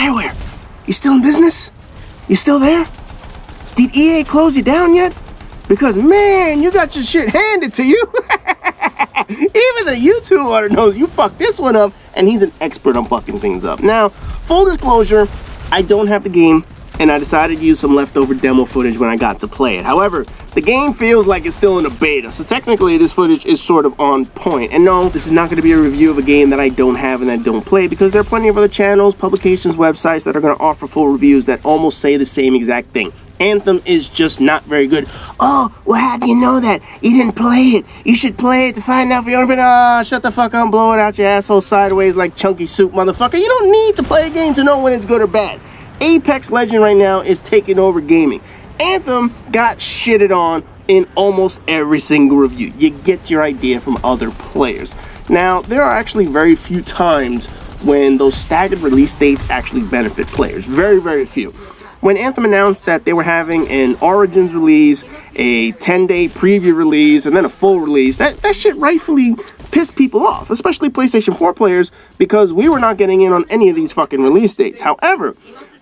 BioWare, you still in business? You still there? Did EA close you down yet? Because, man, you got your shit handed to you. Even the YouTube owner knows you fucked this one up, and he's an expert on fucking things up. Now, full disclosure, I don't have the game, and I decided to use some leftover demo footage when I got to play it. However, the game feels like it's still in a beta, so technically this footage is sort of on point. And no, this is not going to be a review of a game that I don't have and that I don't play, because there are plenty of other channels, publications, websites that are going to offer full reviews that almost say the same exact thing. Anthem is just not very good. Oh, well, how do you know that? You didn't play it. You should play it to find out for your own. Ah, shut the fuck up and blow it out your asshole sideways like chunky soup, motherfucker. You don't need to play a game to know when it's good or bad. Apex Legends right now is taking over gaming. Anthem got shitted on in almost every single review. You get your idea from other players. Now, there are actually very few times when those staggered release dates actually benefit players. Very, very few. When Anthem announced that they were having an Origins release, a 10-day preview release, and then a full release, that shit rightfully pissed people off, especially PlayStation 4 players, because we were not getting in on any of these fucking release dates. However,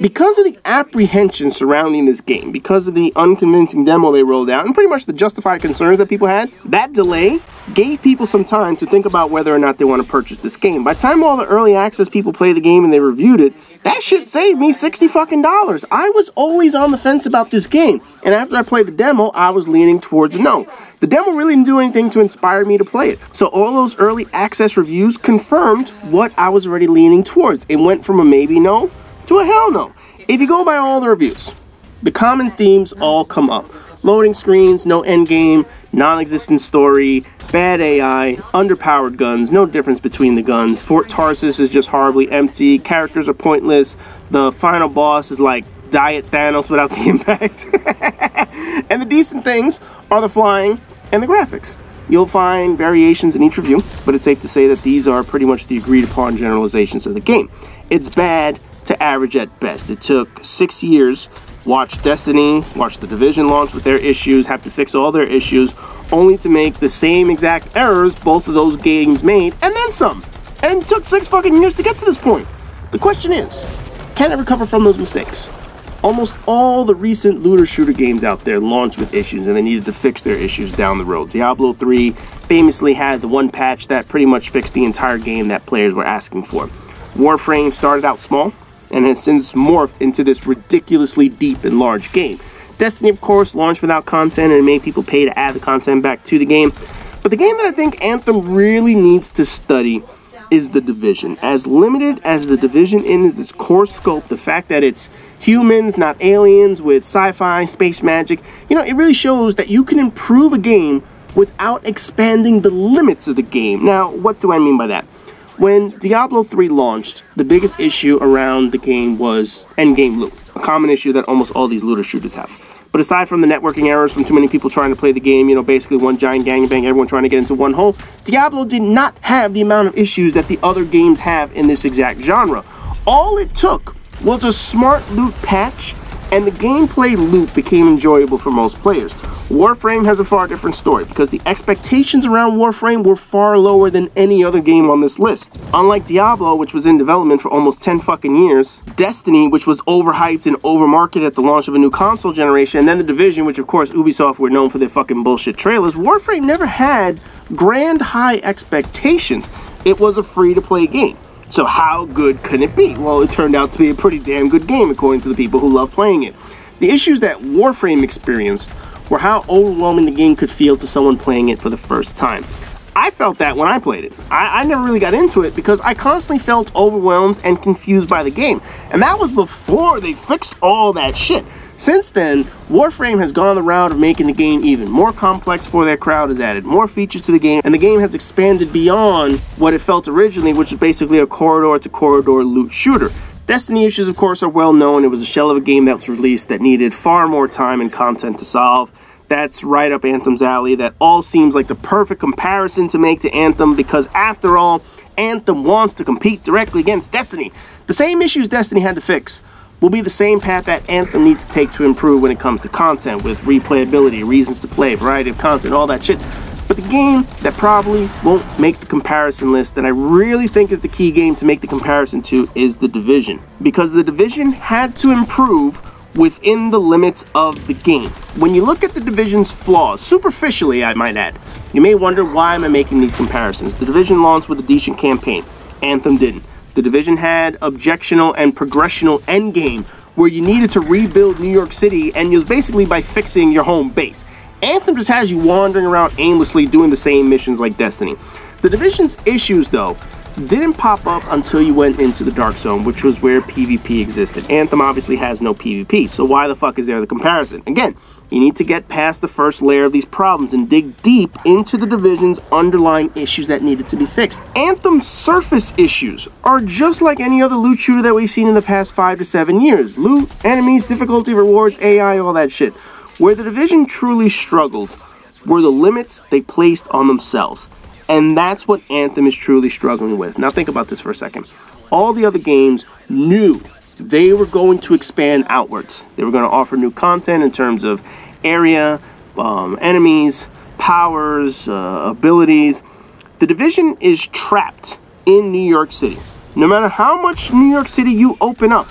because of the apprehension surrounding this game, because of the unconvincing demo they rolled out, and pretty much the justified concerns that people had, that delay gave people some time to think about whether or not they want to purchase this game. By the time all the early access people played the game and they reviewed it, that shit saved me $60 fucking. I was always on the fence about this game, and after I played the demo, I was leaning towards no. The demo really didn't do anything to inspire me to play it. So all those early access reviews confirmed what I was already leaning towards. It went from a maybe no to a hell no. If you go by all the reviews, the common themes all come up. Loading screens, no endgame, non-existent story, bad AI, underpowered guns, no difference between the guns. Fort Tarsus is just horribly empty, characters are pointless, the final boss is like Diet Thanos without the impact. And the decent things are the flying and the graphics. You'll find variations in each review, but it's safe to say that these are pretty much the agreed upon generalizations of the game. It's bad to average at best. It took 6 years. Watch Destiny, watch The Division launch with their issues, have to fix all their issues, only to make the same exact errors both of those games made, and then some. And it took 6 fucking years to get to this point. The question is, can it recover from those mistakes? Almost all the recent looter shooter games out there launched with issues, and they needed to fix their issues down the road. Diablo 3 famously had the one patch that pretty much fixed the entire game that players were asking for. Warframe started out small, and has since morphed into this ridiculously deep and large game. Destiny, of course, launched without content and made people pay to add the content back to the game. But the game that I think Anthem really needs to study is The Division. As limited as The Division is its core scope, the fact that it's humans, not aliens, with sci-fi, space magic, you know, it really shows that you can improve a game without expanding the limits of the game. Now, what do I mean by that? When Diablo 3 launched, the biggest issue around the game was endgame loot, a common issue that almost all these looter shooters have. But aside from the networking errors from too many people trying to play the game, you know, basically one giant gangbang, everyone trying to get into one hole, Diablo did not have the amount of issues that the other games have in this exact genre. All it took was a smart loot patch, and the gameplay loop became enjoyable for most players. Warframe has a far different story, because the expectations around Warframe were far lower than any other game on this list. Unlike Diablo, which was in development for almost 10 fucking years, Destiny, which was overhyped and overmarketed at the launch of a new console generation, and then The Division, which of course Ubisoft were known for their fucking bullshit trailers, Warframe never had grand high expectations. It was a free-to-play game. So how good can it be? Well, it turned out to be a pretty damn good game, according to the people who love playing it. The issues that Warframe experienced were how overwhelming the game could feel to someone playing it for the first time. I felt that when I played it. I never really got into it because I constantly felt overwhelmed and confused by the game. And that was before they fixed all that shit. Since then, Warframe has gone the route of making the game even more complex for their crowd, has added more features to the game, and the game has expanded beyond what it felt originally, which was basically a corridor-to-corridor loot shooter. Destiny issues, of course, are well known. It was a shell of a game that was released that needed far more time and content to solve. That's right up Anthem's alley. That all seems like the perfect comparison to make to Anthem, because after all, Anthem wants to compete directly against Destiny. The same issues Destiny had to fix will be the same path that Anthem needs to take to improve when it comes to content, with replayability, reasons to play, variety of content, all that shit. But the game that probably won't make the comparison list that I really think is the key game to make the comparison to is The Division. Because The Division had to improve within the limits of the game. When you look at The Division's flaws, superficially I might add, you may wonder why am I making these comparisons. The Division launched with a decent campaign. Anthem didn't. The Division had objectional and progressional endgame where you needed to rebuild New York City, and it was basically by fixing your home base. Anthem just has you wandering around aimlessly doing the same missions like Destiny. The Division's issues, though, didn't pop up until you went into the Dark Zone, which was where PvP existed. Anthem obviously has no PvP, so why the fuck is there the comparison? Again, you need to get past the first layer of these problems and dig deep into the Division's underlying issues that needed to be fixed. Anthem's surface issues are just like any other loot shooter that we've seen in the past 5 to 7 years. Loot, enemies, difficulty, rewards, AI, all that shit. Where the Division truly struggled were the limits they placed on themselves. And that's what Anthem is truly struggling with. Now think about this for a second. All the other games knew they were going to expand outwards. They were going to offer new content in terms of area, enemies, powers, abilities. The Division is trapped in New York City. No matter how much New York City you open up,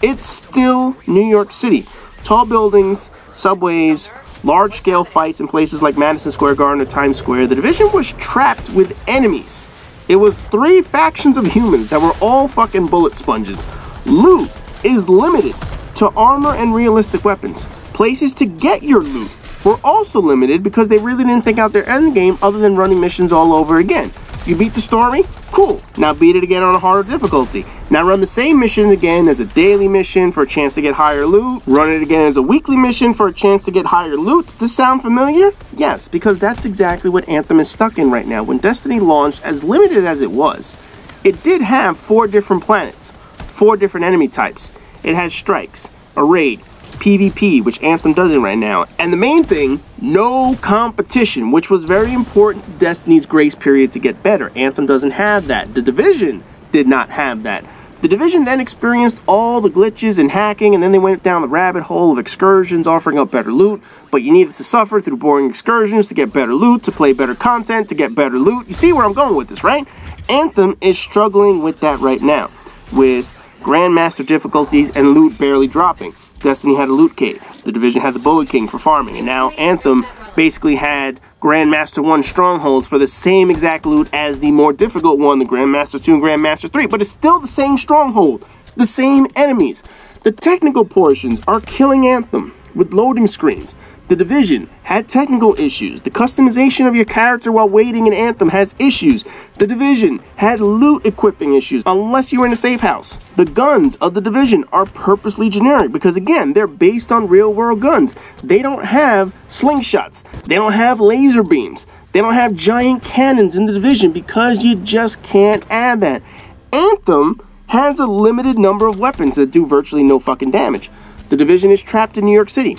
it's still New York City. Tall buildings, subways, large-scale fights in places like Madison Square Garden or Times Square. The Division was trapped with enemies. It was 3 factions of humans that were all fucking bullet sponges. Loot is limited to armor and realistic weapons. Places to get your loot were also limited because they really didn't think out their end game other than running missions all over again. You beat the story? Cool. Now beat it again on a harder difficulty. Now run the same mission again as a daily mission for a chance to get higher loot. Run it again as a weekly mission for a chance to get higher loot. Does this sound familiar? Yes, because that's exactly what Anthem is stuck in right now. When Destiny launched, as limited as it was, it did have 4 different planets, 4 different enemy types. It had strikes, a raid, PvP, which Anthem doesn't right now, and the main thing, no competition, which was very important to Destiny's grace period to get better. Anthem doesn't have that. The Division did not have that. The Division then experienced all the glitches and hacking, and then they went down the rabbit hole of excursions offering up better loot, but you needed to suffer through boring excursions to get better loot, to play better content, to get better loot. You see where I'm going with this, right? Anthem is struggling with that right now, with Grandmaster difficulties and loot barely dropping. Destiny had a loot cave. The Division had the Bullet King for farming. And now Anthem basically had Grandmaster 1 strongholds for the same exact loot as the more difficult one, the Grandmaster 2 and Grandmaster 3. But it's still the same stronghold, the same enemies. The technical portions are killing Anthem with loading screens. The Division had technical issues. The customization of your character while waiting in Anthem has issues. The Division had loot equipping issues, unless you were in a safe house. The guns of the Division are purposely generic because, again, they're based on real-world guns. They don't have slingshots. They don't have laser beams. They don't have giant cannons in the Division because you just can't add that. Anthem has a limited number of weapons that do virtually no fucking damage. The Division is trapped in New York City.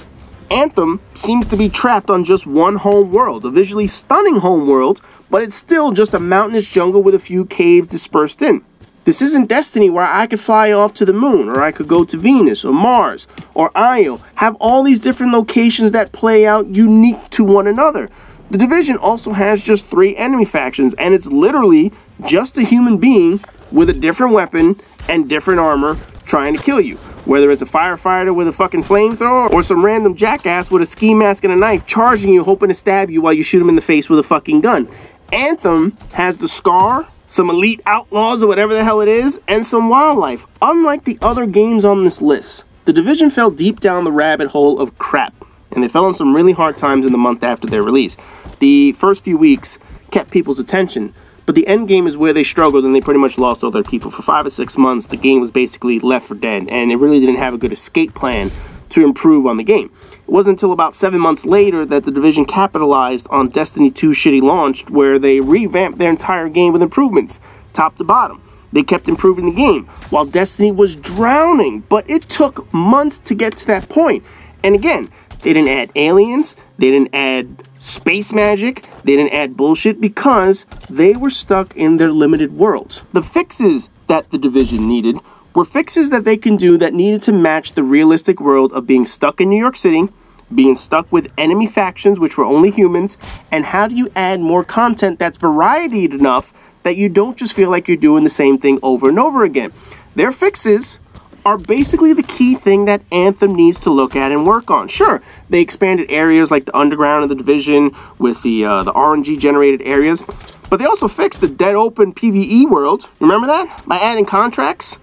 Anthem seems to be trapped on just one home world, a visually stunning home world, but it's still just a mountainous jungle with a few caves dispersed in. This isn't Destiny where I could fly off to the moon, or I could go to Venus, or Mars, or Io, have all these different locations that play out unique to one another. The Division also has just 3 enemy factions, and it's literally just a human being with a different weapon and different armor trying to kill you. Whether it's a firefighter with a fucking flamethrower or some random jackass with a ski mask and a knife charging you hoping to stab you while you shoot him in the face with a fucking gun. Anthem has the Scar, some elite outlaws or whatever the hell it is, and some wildlife. Unlike the other games on this list, the Division fell deep down the rabbit hole of crap, and they fell on some really hard times in the month after their release. The first few weeks kept people's attention, but the end game is where they struggled and they pretty much lost all their people. For 5 or 6 months, the game was basically left for dead, and it really didn't have a good escape plan to improve on the game. It wasn't until about 7 months later that the Division capitalized on Destiny 2 shitty launch, where they revamped their entire game with improvements, top to bottom. They kept improving the game, while Destiny was drowning, but it took months to get to that point. And again, they didn't add aliens, they didn't add space magic, they didn't add bullshit because they were stuck in their limited worlds. The fixes that the Division needed were fixes that they can do that needed to match the realistic world of being stuck in New York City being stuck with enemy factions, which were only humans, and how do you add more content that's varied enough that you don't just feel like you're doing the same thing over and over again. Their fixes are basically the key thing that Anthem needs to look at and work on. Sure, they expanded areas like the underground of the Division with the RNG generated areas, but they also fixed the dead open PvE world. Remember that? By adding contracts?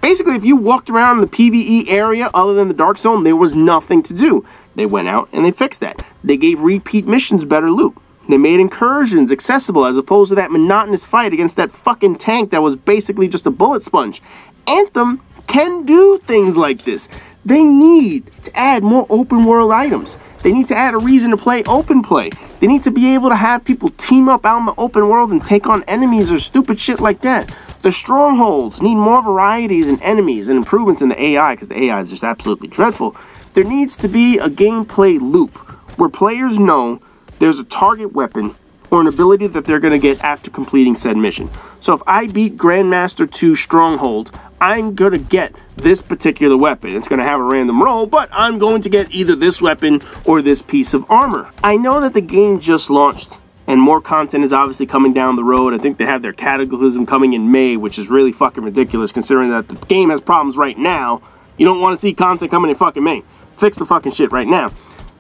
Basically, if you walked around in the PvE area other than the Dark Zone, there was nothing to do. They went out and they fixed that. They gave repeat missions better loot. They made incursions accessible as opposed to that monotonous fight against that fucking tank that was basically just a bullet sponge. Anthem can do things like this. They need to add more open world items. They need to add a reason to play open play. They need to be able to have people team up out in the open world and take on enemies or stupid shit like that. The strongholds need more varieties in enemies and improvements in the AI, because the AI is just absolutely dreadful. There needs to be a gameplay loop where players know there's a target weapon or an ability that they're going to get after completing said mission. So if I beat Grandmaster 2 Stronghold, I'm going to get this particular weapon. It's going to have a random roll, but I'm going to get either this weapon or this piece of armor. I know that the game just launched and more content is obviously coming down the road. I think they have their Cataclysm coming in May, which is really fucking ridiculous considering that the game has problems right now. You don't want to see content coming in fucking May. Fix the fucking shit right now.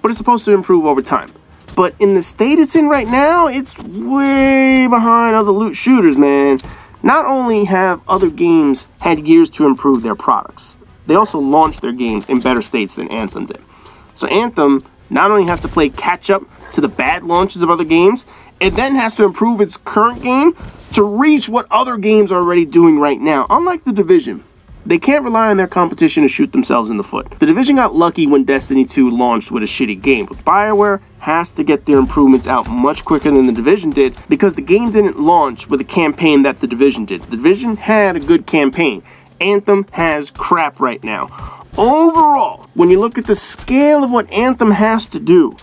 But it's supposed to improve over time. But in the state it's in right now, it's way behind other loot shooters, man. Not only have other games had years to improve their products, they also launched their games in better states than Anthem did. So Anthem not only has to play catch up to the bad launches of other games, it then has to improve its current game to reach what other games are already doing right now. Unlike The Division, they can't rely on their competition to shoot themselves in the foot. The Division got lucky when Destiny 2 launched with a shitty game, but BioWare has to get their improvements out much quicker than The Division did because the game didn't launch with a campaign that The Division did. The Division had a good campaign. Anthem has crap right now. Overall, when you look at the scale of what Anthem has to do,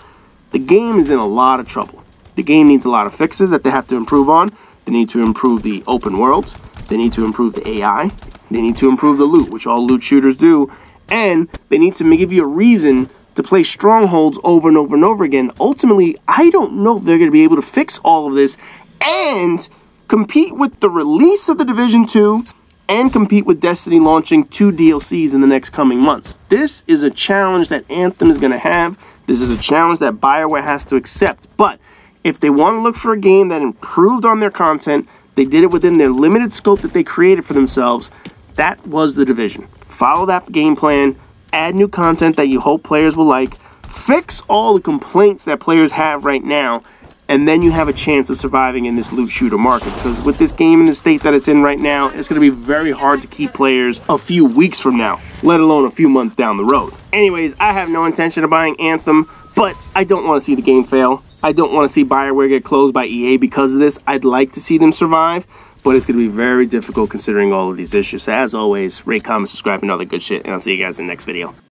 the game is in a lot of trouble. The game needs a lot of fixes that they have to improve on. They need to improve the open worlds. They need to improve the AI. They need to improve the loot, which all loot shooters do. And they need to give you a reason to play strongholds over and over and over again. Ultimately, I don't know if they're going to be able to fix all of this and compete with the release of The Division 2 and compete with Destiny launching 2 DLCs in the next coming months. This is a challenge that Anthem is going to have. This is a challenge that BioWare has to accept. But if they want to look for a game that improved on their content, they did it within their limited scope that they created for themselves. That was The Division. Follow that game plan, add new content that you hope players will like, fix all the complaints that players have right now, and then you have a chance of surviving in this loot shooter market. Because with this game in the state that it's in right now, it's going to be very hard to keep players a few weeks from now, let alone a few months down the road. Anyways, I have no intention of buying Anthem, but I don't want to see the game fail. I don't want to see BioWare get closed by EA because of this. I'd like to see them survive, but it's going to be very difficult considering all of these issues. So as always, rate, comment, subscribe, and all that good shit, and I'll see you guys in the next video.